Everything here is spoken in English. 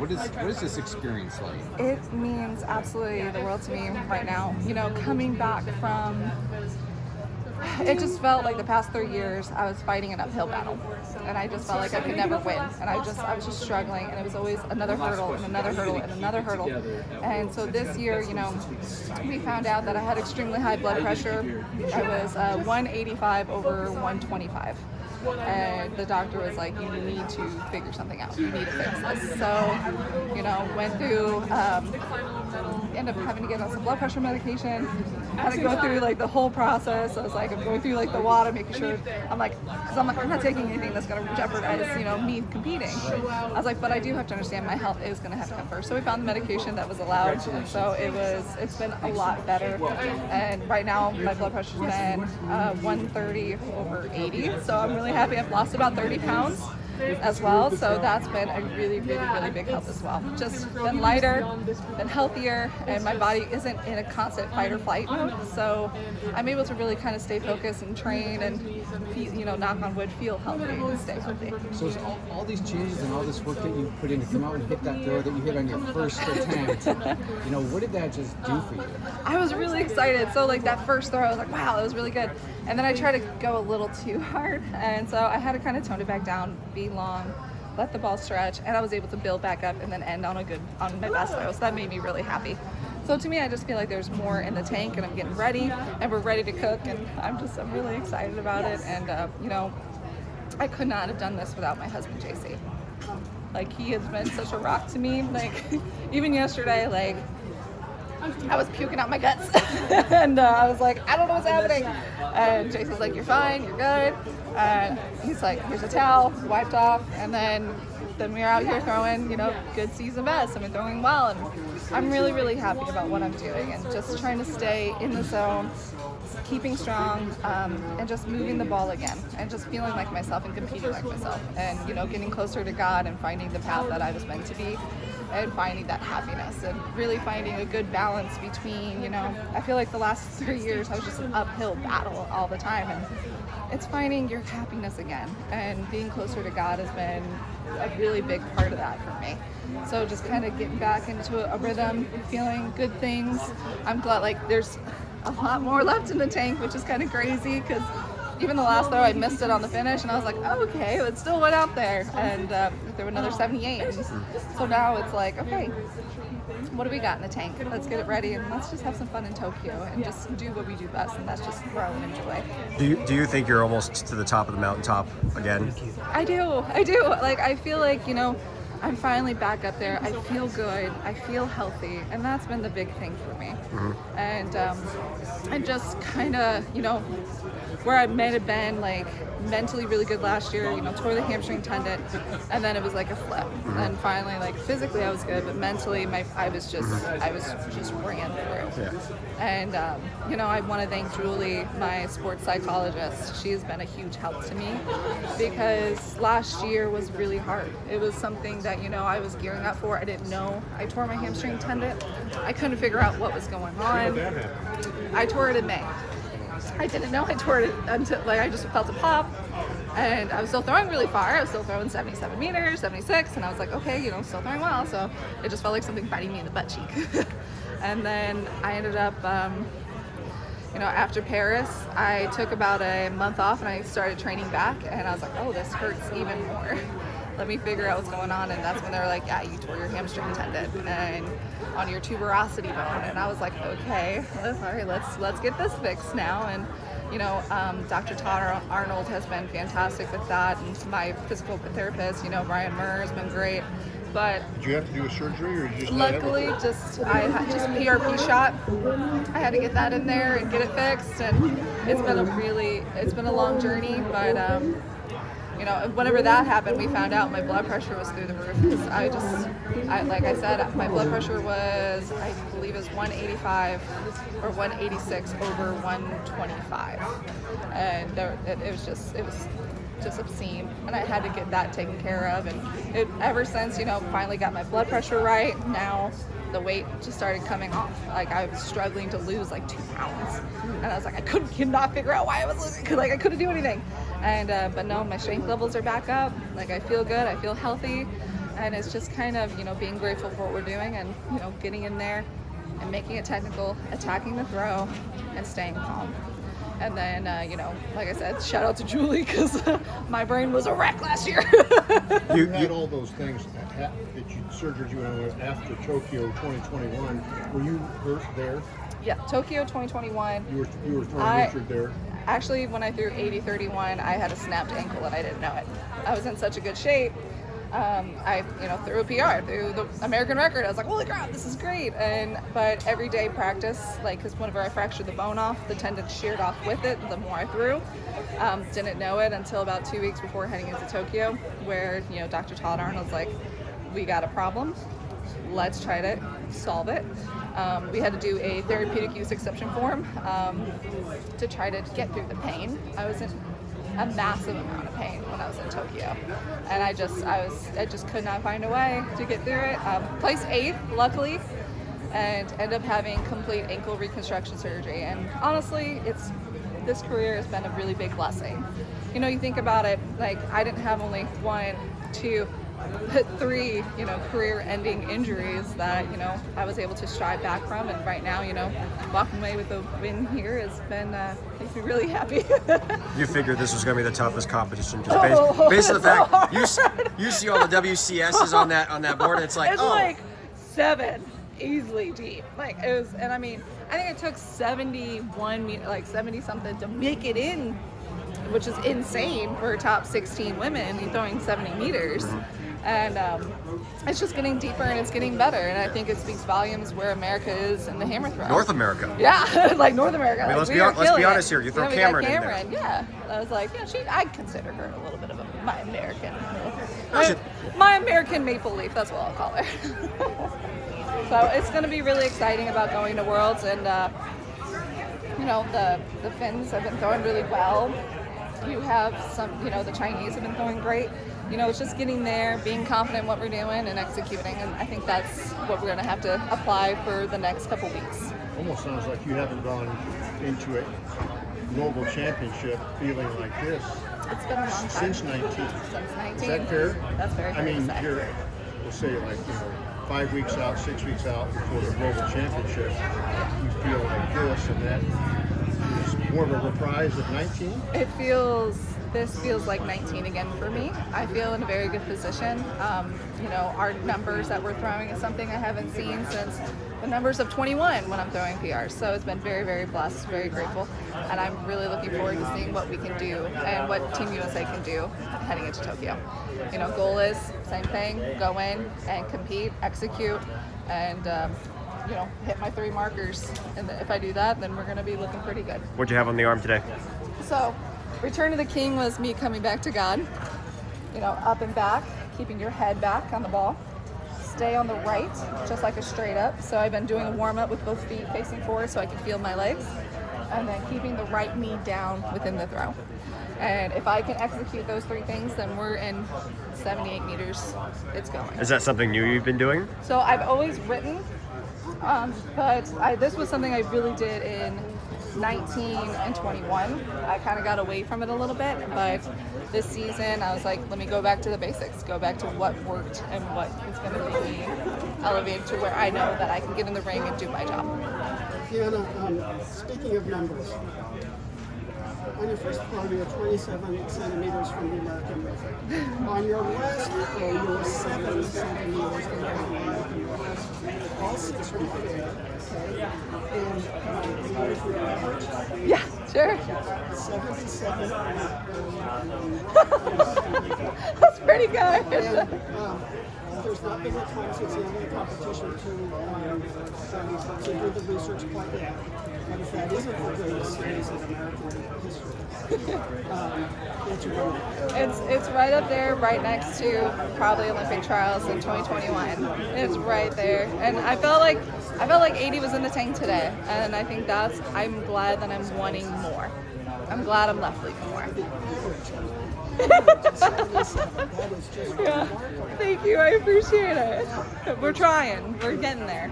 What is this experience like? It means absolutely the world to me right now. You know, coming back from, it just felt like the past 3 years I was fighting an uphill battle, and I just felt like I could never win, and I was just struggling, and it was always another hurdle and another hurdle and another hurdle. And so this year, you know, we found out that I had extremely high blood pressure. I was 185 over 125. And the doctor was like, you need to figure something out. You need to fix this. So, you know, went through, ended up having to get on some blood pressure medication. Had to go through like the whole process. I was like, I'm going through like the WADA, making sure, I'm like, I'm not taking anything that's going to jeopardize, you know, me competing. I was like, but I do have to understand my health is going to have to come first. So we found the medication that was allowed. And so it's been a lot better. And right now my blood pressure's been 130 over 80. So I'm really happy. I've lost about 30 pounds as well, so that's been a really big help as well. Just been lighter, been healthier, and my body isn't in a constant fight or flight mode, so I'm able to really kind of stay focused and train and feel, you know, knock on wood, feel healthy and stay healthy. So it's all these changes and all this work that you've put in to come out and hit that throw that you hit on your first attempt, you know, what did that just do for you? I was really excited. So like that first throw, I was like, wow, that was really good. And then I tried to go a little too hard, and so I had to kind of tone it back down, be long, let the ball stretch, and I was able to build back up and then end on my best throw. So that made me really happy. So to me, I just feel like there's more in the tank, and I'm getting ready, and we're ready to cook, and I'm really excited about it. And you know, I could not have done this without my husband, JC. Like, he has been such a rock to me. Like, even yesterday, like, I was puking out my guts, and I was like, I don't know what's happening. And Jason's like, you're fine, you're good. And he's like, here's a towel, wiped off, and then we're out here throwing, you know, good season best. I've been throwing well, and I'm really happy about what I'm doing, and just trying to stay in the zone, keeping strong, and just moving the ball again, and just feeling like myself and competing like myself, and, you know, getting closer to God and finding the path that I was meant to be, and finding that happiness, and really finding a good balance between, you know, I feel like the last 3 years I was just an uphill battle all the time, and it's finding your happiness again, and being closer to God has been a really big part of that for me. So just kind of getting back into a rhythm, feeling good things. I'm glad, like, there's a lot more left in the tank, which is kind of crazy, because even the last throw, I missed it on the finish, and I was like, oh, okay, it still went out there, and there were another 78. So now it's like, okay, what do we got in the tank? Let's get it ready, and let's just have some fun in Tokyo, and just do what we do best, and that's just grow and enjoy. Do you think you're almost to the top of the mountaintop again? I do. Like, I feel like, you know, I'm finally back up there. I feel good. I feel healthy, and that's been the big thing for me. Mm-hmm. And just kind of, you know, where I may have been like mentally really good last year, you know, tore the hamstring tendon, and then it was like a flip. Mm-hmm. And finally, like, physically I was good, but mentally I was just ran through. Yeah. And you know, I want to thank Julie, my sports psychologist. She has been a huge help to me, because last year was really hard. It was something that, you know, I was gearing up for. I didn't know. I tore my hamstring tendon. I couldn't figure out what was going on. I tore it in May. I didn't know I tore it until, like, I just felt it pop, and I was still throwing really far. I was still throwing 77 meters, 76, and I was like, okay, you know, still throwing well. So it just felt like something biting me in the butt cheek. And then I ended up, you know, after Paris, I took about a month off, and I started training back, and I was like, oh, this hurts even more. Let me figure out what's going on. And that's when they were like, yeah, you tore your hamstring tendon and on your tuberosity bone. And I was like, okay, all right, let's get this fixed now. And, you know, Dr. Todd Arnold has been fantastic with that, and my physical therapist, you know, Brian Murr, has been great. But did you have to do a surgery, or you just luckily I had just PRP shot. I had to get that in there and get it fixed, and it's been a long journey, but you know, whenever that happened, we found out my blood pressure was through the roof, because like I said, my blood pressure was, I believe it was 185 or 186 over 125, and it was just obscene, and I had to get that taken care of. And ever since, you know, finally got my blood pressure right, now the weight just started coming off. Like, I was struggling to lose like 2 pounds, and I was like, I could not figure out why I was losing, because like I couldn't do anything. And but no, my strength levels are back up. Like, I feel good, I feel healthy, And it's just kind of, you know, being grateful for what we're doing and, you know, getting in there and making it technical, attacking the throw, and staying calm. And then, you know, like I said, shout out to Julie, because my brain was a wreck last year. You had all those things that surgeries you went on with after Tokyo 2021. Were you hurt there? Yeah, Tokyo 2021. You were throwing injured there. Actually, when I threw 80-31, I had a snapped ankle and I didn't know it. I was in such a good shape. I, you know, threw a PR, threw the American record. I was like, holy crap, this is great. But everyday practice, like, because whenever I fractured the bone off, the tendon sheared off with it the more I threw. Didn't know it until about 2 weeks before heading into Tokyo, where, you know, Dr. Todd Arnold's like, we got a problem. Let's try to solve it. We had to do a therapeutic use exception form to try to get through the pain. I was in a massive amount of pain when I was in Tokyo, and I just could not find a way to get through it. Placed 8th, luckily, and ended up having complete ankle reconstruction surgery. And honestly, this career has been a really big blessing. You know, you think about it, like, I didn't have only 1, 2, 3, you know, career-ending injuries that, you know, I was able to strive back from, and right now, you know, walking away with a win here has been makes me really happy. You figured this was going to be the toughest competition, because based on the fact you see all the WCSs on that board, and it's like, it's like 7 easily deep. Like, it was, and I mean, I think it took 71 meters, like 70 something, to make it in, which is insane for top 16 women throwing 70 meters. And it's just getting deeper and it's getting better. And I think it speaks volumes where America is in the hammer throw. North America. Yeah, like North America. I mean, like, let's be honest here. You throw Cameron in there. Yeah, I was like, yeah, I'd consider her a little bit of my American. My American maple leaf, that's what I'll call her. So it's going to be really exciting about going to Worlds. And, you know, the Finns have been throwing really well. You have some, you know, the Chinese have been throwing great. You know, it's just getting there, being confident in what we're doing and executing, and I think that's what we're going to have to apply for the next couple weeks. Almost sounds like you haven't gone into a global championship feeling like this. It's been a long time. Since 19. Since 19. Is that fair? That's very fair. I mean, to say. you're, we'll say, like, you know, 5 weeks out, 6 weeks out before the global championship, you feel like this, and that is more of a reprise of 19? This feels like 19 again for me. I feel in a very good position. You know, our numbers that we're throwing is something I haven't seen since the numbers of 21 when I'm throwing PRs. So it's been very, very blessed, very grateful. And I'm really looking forward to seeing what we can do and what Team USA can do heading into Tokyo. You know, goal is same thing, go in and compete, execute, and you know, hit my 3 markers. And if I do that, then we're going to be looking pretty good. What'd you have on the arm today? So, Return to the King was me coming back to God. You know, up and back, keeping your head back on the ball. Stay on the right, just like a straight up. So I've been doing a warm up with both feet facing forward so I can feel my legs. And then keeping the right knee down within the throw. And if I can execute those 3 things, then we're in 78 meters. It's going. Is that something new you've been doing? So I've always written, but this was something I really did in 19 and 21. I kind of got away from it a little bit, but this season I was like, let me go back to the basics, go back to what worked and what is going to make me elevated to where I know that I can get in the ring and do my job. DeAnna, speaking of numbers, on your first throw, you were 27 centimeters from the American record. On your last throw, you were 7 centimeters from the American record. All 6 were fair, okay? And if you average, Yeah, sure. 77. That's pretty good. And there's not been a time since the other competition to do the research quite yet. And if that isn't the greatest series in American history, it's wrong. It's right up there, right next to probably Olympic trials in 2021. It's right there, and I felt like 80 was in the tank today, and I think I'm glad that I'm wanting more. I'm glad I'm left leaving more. Yeah. Thank you, I appreciate it. We're trying, we're getting there.